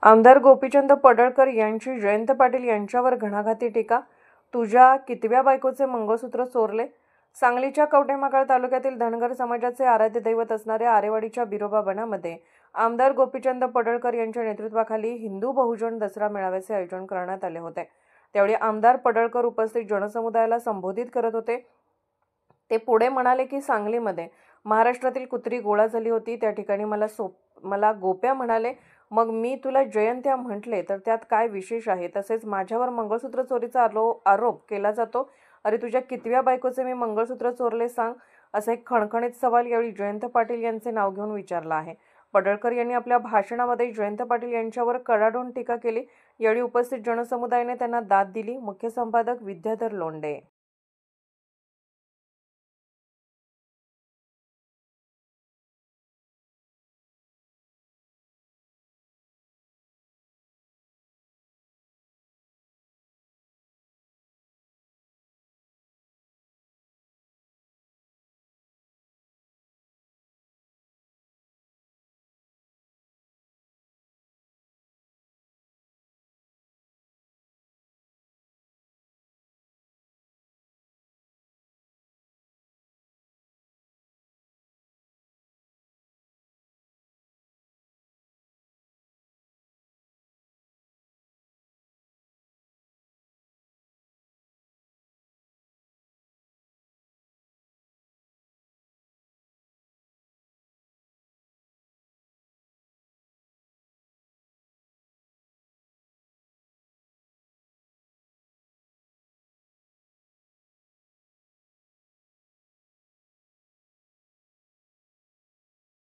आमदार गोपीचंद पडळकर यांची जयंत पाटील यांच्यावर घणाघाती टीका. तुझ्या कितव्या बायकोचे मंगळसूत्र चोरले? सांगलीच्या कवठेमहांकाळ तालुक्यातील धनगर समाजाचे आराध्य दैवत असणाऱ्या आरेवाडीच्या बिरोबा वनामध्ये आमदार गोपीचंद पडळकर यांच्या नेतृत्वाखाली हिंदू बहुजन दसरा मेळाव्याचे आयोजन करण्यात आले होते. त्यावेळी आमदार पडळकर उपस्थित जनसमुदायाला संबोधित करत होते. ते पुढे म्हणाले की सांगलीमध्ये महाराष्ट्रातील कुत्री गोळा झाली होती. त्या ठिकाणी मला गोप्या म्हणाले. मग मी तुला जयंत्या म्हटले तर त्यात काय विशेष आहे? तसेच माझ्यावर मंगळसूत्र चोरीचा आरोप केला जातो. अरे तुझ्या कितव्या बायकोचे मी मंगळसूत्र चोरले सांग? असा एक खणखणीत सवाल यावेळी जयंत पाटील यांचे नाव घेऊन विचारला आहे. पडळकर यांनी आपल्या भाषणामध्ये जयंत पाटील यांच्यावर कडाडून टीका केली. यावेळी उपस्थित जनसमुदायाने त्यांना दाद दिली. मुख्य संपादक विद्याधर लोंढे.